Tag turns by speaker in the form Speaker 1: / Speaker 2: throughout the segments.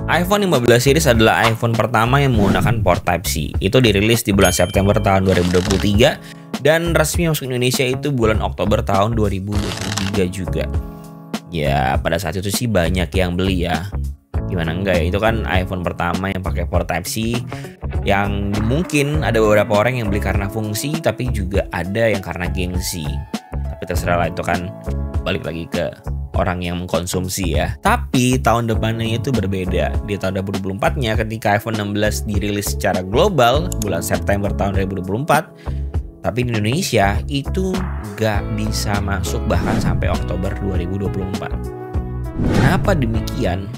Speaker 1: iPhone 15 series adalah iPhone pertama yang menggunakan port Type-C. Itu dirilis di bulan September tahun 2023 dan resmi masuk Indonesia itu bulan Oktober tahun 2023 juga. Ya, pada saat itu sih banyak yang beli ya. Gimana enggak ya, itu kan iPhone pertama yang pakai port Type-C, yang mungkin ada beberapa orang yang beli karena fungsi, tapi juga ada yang karena gengsi. Tapi terserah lah, itu kan balik lagi ke orang yang mengkonsumsi ya. Tapi tahun depannya itu berbeda. Di tahun 2024-nya ketika iPhone 16 dirilis secara global bulan September tahun 2024, tapi di Indonesia itu nggak bisa masuk bahkan sampai Oktober 2024. Kenapa demikian?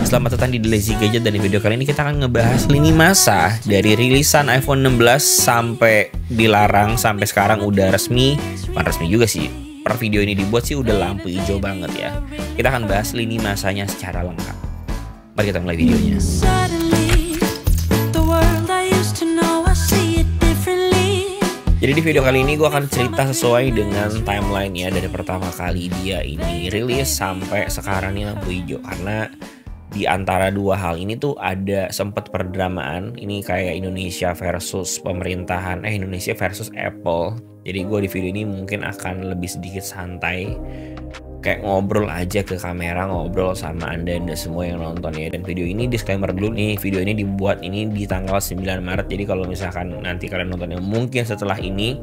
Speaker 1: Selamat datang di The Lazy Gadget, dan di video kali ini kita akan ngebahas lini masa dari rilisan iPhone 16 sampai dilarang sampai sekarang udah resmi. Bukan resmi juga sih, per video ini dibuat sih udah lampu hijau banget ya. Kita akan bahas lini masanya secara lengkap. Mari kita mulai videonya. Jadi di video kali ini gue akan cerita sesuai dengan timeline ya, dari pertama kali dia ini rilis sampai sekarang ini lampu hijau. Karena di antara dua hal ini tuh ada sempat perdramaan. Ini kayak Indonesia versus pemerintahan, Indonesia versus Apple. Jadi gue di video ini mungkin akan lebih sedikit santai, kayak ngobrol aja ke kamera, ngobrol sama anda semua yang nonton ya. Dan video ini disclaimer dulu nih, video ini dibuat ini di tanggal 9 Maret. Jadi kalau misalkan nanti kalian nontonnya mungkin setelah ini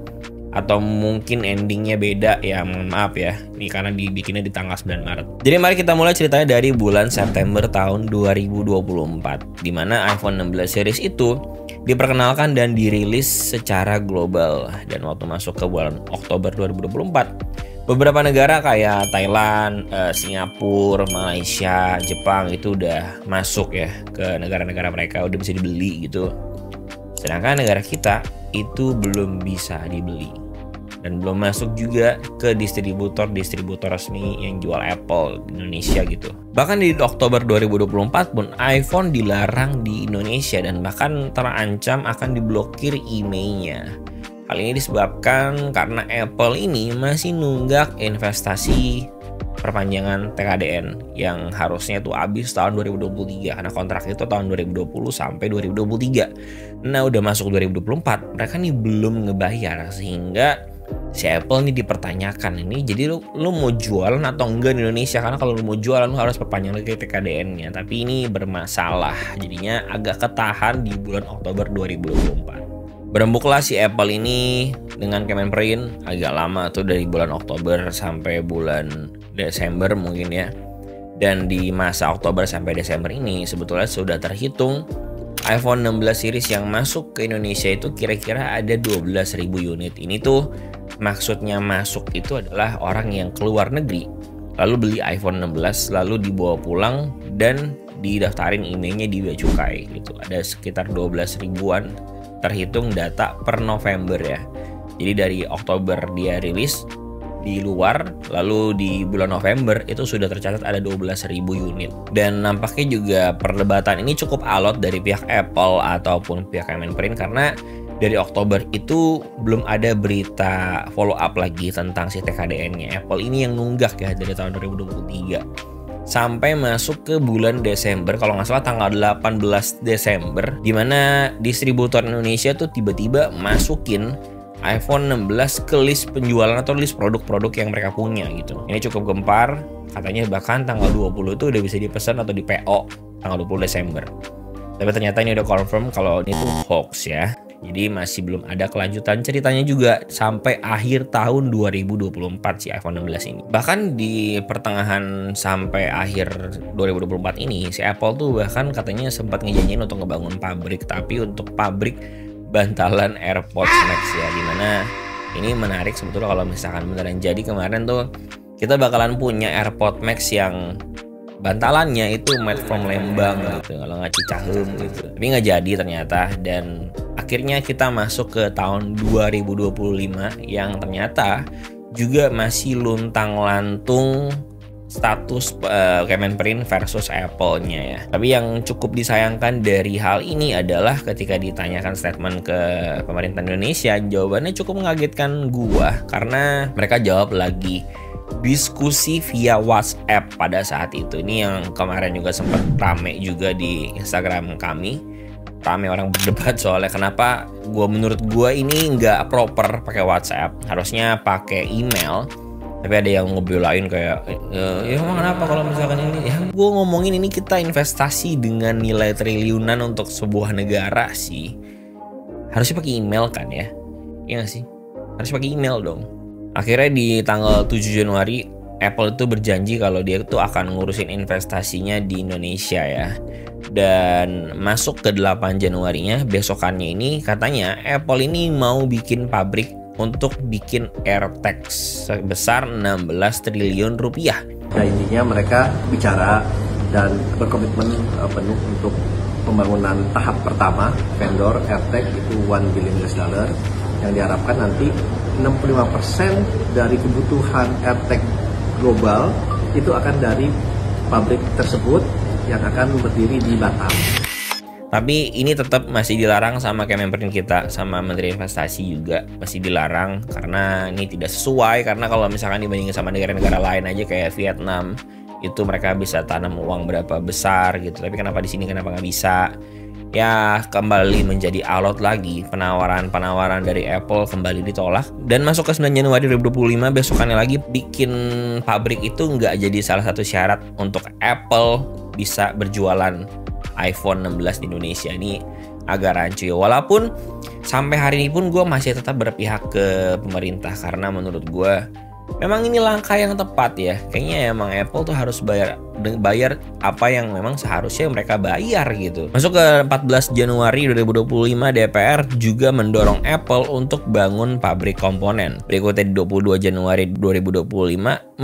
Speaker 1: atau mungkin endingnya beda ya, mohon maaf ya, ini karena dibikinnya di tanggal 9 Maret. Jadi mari kita mulai ceritanya dari bulan September tahun 2024, dimana iPhone 16 series itu diperkenalkan dan dirilis secara global. Dan waktu masuk ke bulan Oktober 2024, beberapa negara kayak Thailand, Singapura, Malaysia, Jepang itu udah masuk ya ke negara-negara mereka, udah bisa dibeli gitu. Sedangkan negara kita itu belum bisa dibeli dan belum masuk juga ke distributor resmi yang jual Apple di Indonesia gitu. Bahkan di Oktober 2024 pun iPhone dilarang di Indonesia dan bahkan terancam akan diblokir emailnya. Hal ini disebabkan karena Apple ini masih nunggak investasi perpanjangan TKDN yang harusnya tuh habis tahun 2023, karena kontrak itu tahun 2020 sampai 2023. Nah udah masuk 2024, mereka nih belum ngebayar, sehingga si Apple nih dipertanyakan ini, jadi lu mau jualan atau enggak di Indonesia? Karena kalau lu mau jualan lu harus perpanjang lagi TKDN-nya, tapi ini bermasalah, jadinya agak ketahan di bulan Oktober 2024. Berembuklah si Apple ini dengan Kemenperin, agak lama tuh dari bulan Oktober sampai bulan Desember mungkin ya. Dan di masa Oktober sampai Desember ini sebetulnya sudah terhitung iPhone 16 series yang masuk ke Indonesia itu kira-kira ada 12.000 unit. Ini tuh maksudnya masuk itu adalah orang yang keluar negeri lalu beli iPhone 16 lalu dibawa pulang dan didaftarin emailnya di Bea Cukai gitu. Ada sekitar 12 ribuan terhitung data per November ya. Jadi dari Oktober dia rilis di luar, lalu di bulan November itu sudah tercatat ada 12.000 unit. Dan nampaknya juga perdebatan ini cukup alot dari pihak Apple ataupun pihak Kemenperin, karena dari Oktober itu belum ada berita follow up lagi tentang si TKDN-nya. Apple ini yang nunggak ya dari tahun 2023 sampai masuk ke bulan Desember, kalau nggak salah tanggal 18 Desember, dimana distributor Indonesia tuh tiba-tiba masukin iPhone 16 ke list penjualan atau list produk-produk yang mereka punya gitu. Ini cukup gempar, katanya bahkan tanggal 20 itu udah bisa dipesan atau di PO tanggal 20 Desember. Tapi ternyata ini udah confirm kalau ini tuh hoax ya. Jadi masih belum ada kelanjutan ceritanya juga sampai akhir tahun 2024 si iPhone 16 ini. Bahkan di pertengahan sampai akhir 2024 ini si Apple tuh bahkan katanya sempat ngejanjiin untuk ngebangun pabrik, tapi untuk pabrik bantalan AirPods Max ya. Dimana ini menarik sebetulnya kalau misalkan beneran jadi, kemarin tuh kita bakalan punya AirPods Max yang bantalannya itu made from Lembang gitu, kalau nggak Cicahem gitu. Tapi nggak jadi ternyata, dan akhirnya kita masuk ke tahun 2025 yang ternyata juga masih luntang-lantung status Kemenperin versus Apple-nya ya. Tapi yang cukup disayangkan dari hal ini adalah ketika ditanyakan statement ke pemerintah Indonesia, jawabannya cukup mengagetkan gua, karena mereka jawab lagi diskusi via WhatsApp pada saat itu. Ini yang kemarin juga sempat rame juga di Instagram kami. Rame orang berdebat soalnya kenapa menurut gue ini nggak proper pakai WhatsApp, harusnya pakai email. Tapi ada yang ngebelain kayak ya emang kenapa kalau misalkan ini, ya gue ngomongin ini kita investasi dengan nilai triliunan untuk sebuah negara sih, harusnya pakai email kan ya, iya gak sih? Harus pakai email dong. Akhirnya di tanggal 7 Januari Apple itu berjanji kalau dia tuh akan ngurusin investasinya di Indonesia ya. Dan masuk ke 8 Januarinya, besokannya ini katanya Apple ini mau bikin pabrik untuk bikin AirTags sebesar 16 triliun rupiah.
Speaker 2: Nah, intinya mereka bicara dan berkomitmen penuh untuk pembangunan tahap pertama vendor AirTag itu $1 billion, yang diharapkan nanti 65% dari kebutuhan AirTag global itu akan dari pabrik tersebut yang akan berdiri di Batam.
Speaker 1: Tapi ini tetap masih dilarang sama Kemenperin kita, sama Menteri Investasi juga masih dilarang karena ini tidak sesuai. Karena kalau misalkan dibandingin sama negara-negara lain aja kayak Vietnam, itu mereka bisa tanam uang berapa besar gitu. Tapi kenapa di sini kenapa nggak bisa? Ya kembali menjadi alot lagi, penawaran dari Apple kembali ditolak. Dan masuk ke 9 Januari 2025 besokannya lagi bikin pabrik itu nggak jadi salah satu syarat untuk Apple bisa berjualan iPhone 16 di Indonesia. Ini agak rancu ya. Walaupun sampai hari ini pun gue masih tetap berpihak ke pemerintah karena menurut gue memang ini langkah yang tepat ya. Kayaknya emang Apple tuh harus bayar apa yang memang seharusnya mereka bayar gitu. Masuk ke 14 Januari 2025 DPR juga mendorong Apple untuk bangun pabrik komponen. Berikutnya di 22 Januari 2025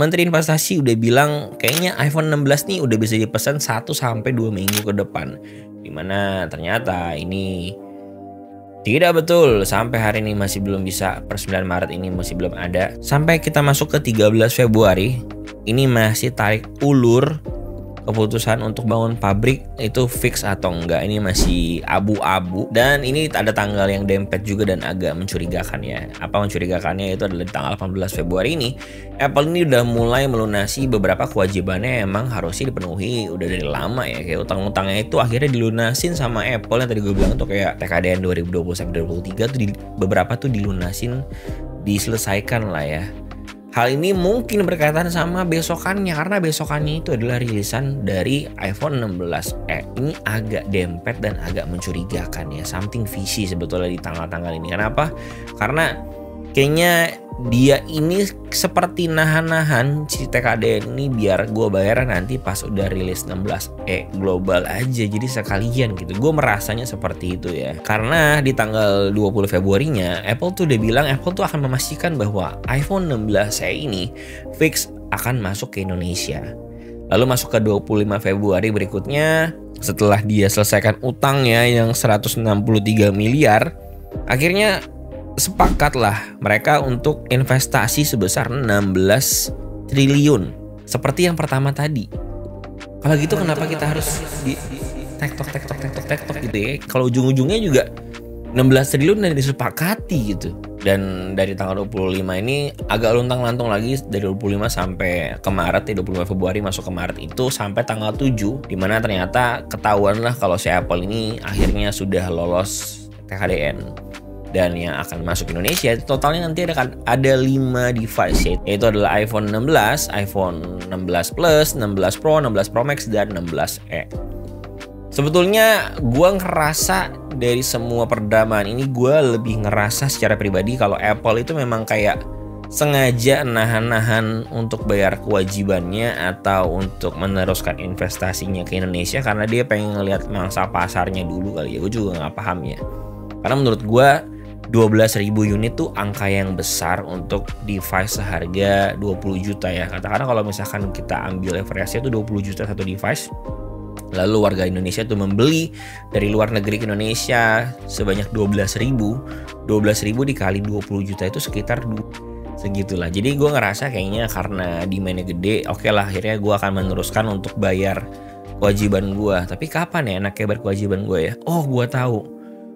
Speaker 1: Menteri Investasi udah bilang kayaknya iPhone 16 nih udah bisa dipesan 1-2 minggu ke depan. Dimana ternyata ini tidak betul, sampai hari ini masih belum bisa, per 9 Maret ini masih belum ada. Sampai kita masuk ke 13 Februari, ini masih tarik ulur keputusan untuk bangun pabrik itu fix atau enggak, ini masih abu-abu. Dan ini ada tanggal yang dempet juga dan agak mencurigakan ya. Apa mencurigakannya itu adalah di tanggal 18 Februari ini Apple ini udah mulai melunasi beberapa kewajibannya yang emang harusnya dipenuhi udah dari lama ya. Kayak utang-utangnya itu akhirnya dilunasin sama Apple yang tadi gue bilang tuh kayak TKDN 2020 sampai 2023 tuh beberapa tuh dilunasin, diselesaikan lah ya. Hal ini mungkin berkaitan sama besokannya karena besokannya itu adalah rilisan dari iPhone 16e. Ini agak dempet dan agak mencurigakan ya. Something fishy sebetulnya di tanggal-tanggal ini. Kenapa? Karena kayaknya dia ini seperti nahan-nahan si TKDN ini biar gue bayar nanti pas udah rilis 16e global aja. Jadi sekalian gitu. Gue merasanya seperti itu ya. Karena di tanggal 20 Februarinya Apple tuh udah bilang Apple tuh akan memastikan bahwa iPhone 16e ini fix akan masuk ke Indonesia. Lalu masuk ke 25 Februari berikutnya setelah dia selesaikan utangnya yang 163 miliar, akhirnya sepakatlah mereka untuk investasi sebesar 16 triliun seperti yang pertama tadi. Kalau gitu kenapa kita harus di tektok gitu ya? Kalau ujung-ujungnya juga 16 triliun dan disepakati gitu. Dan dari tanggal 25 ini agak luntang-lantung lagi dari 25 sampai ke Maret ya, 25 Februari masuk ke Maret itu sampai tanggal 7 dimana ternyata ketahuan lah kalau si Apple ini akhirnya sudah lolos TKDN. Dan yang akan masuk Indonesia totalnya nanti ada 5 device yaitu adalah iPhone 16, iPhone 16 Plus, 16 Pro, 16 Pro Max, dan 16e. Sebetulnya gue ngerasa dari semua perdamaan ini gue lebih ngerasa secara pribadi kalau Apple itu memang kayak sengaja nahan-nahan untuk bayar kewajibannya atau untuk meneruskan investasinya ke Indonesia karena dia pengen ngelihat mangsa pasarnya dulu kali ya. Gue juga nggak paham ya. Karena menurut gue 12.000 unit tuh angka yang besar untuk device seharga 20 juta ya. Katakanlah kalau misalkan kita ambil average-nya tuh 20 juta satu device. Lalu warga Indonesia tuh membeli dari luar negeri ke Indonesia sebanyak 12.000. 12.000 dikali 20 juta itu sekitar segitulah. Jadi gue ngerasa kayaknya karena demand-nya gede, oke lah akhirnya gue akan meneruskan untuk bayar kewajiban gue. Tapi kapan ya enaknya bayar kewajiban gue ya? Oh, gue tahu.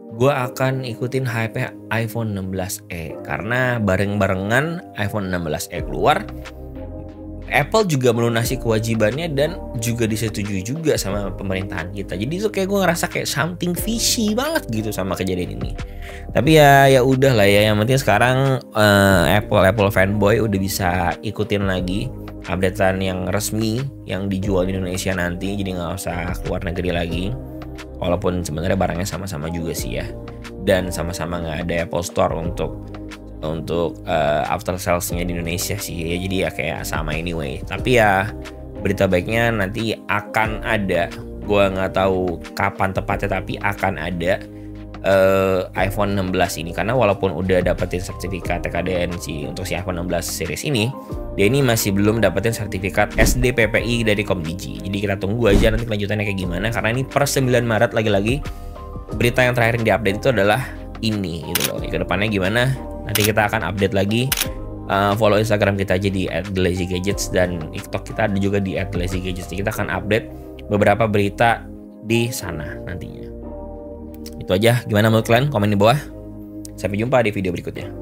Speaker 1: Gue akan ikutin hype iPhone 16e karena bareng-barengan iPhone 16e keluar, Apple juga melunasi kewajibannya dan juga disetujui juga sama pemerintahan kita. Jadi itu kayak gue ngerasa kayak something fishy banget gitu sama kejadian ini. Tapi ya udah lah ya, yang penting sekarang Apple fanboy udah bisa ikutin lagi updatean yang resmi yang dijual di Indonesia nanti, jadi nggak usah keluar negeri lagi. Walaupun sebenarnya barangnya sama-sama juga sih ya, dan sama-sama nggak ada Apple Store untuk after salesnya di Indonesia sih ya, jadi ya kayak sama anyway. Tapi ya berita baiknya nanti akan ada, gua nggak tahu kapan tepatnya, tapi akan ada iPhone 16 ini, karena walaupun udah dapetin sertifikat TKDNC untuk si iPhone 16 series ini, dia ini masih belum dapetin sertifikat SDPPI dari Komdigi. Jadi kita tunggu aja nanti kelanjutannya kayak gimana, karena ini per 9 Maret lagi-lagi berita yang terakhir yang diupdate itu adalah ini gitu loh. Kedepannya gimana nanti kita akan update lagi. Follow Instagram kita aja di @lazygadgets, dan TikTok kita ada juga di @lazygadgets. Kita akan update beberapa berita di sana nantinya. Itu aja, gimana menurut kalian? Komen di bawah. Sampai jumpa di video berikutnya.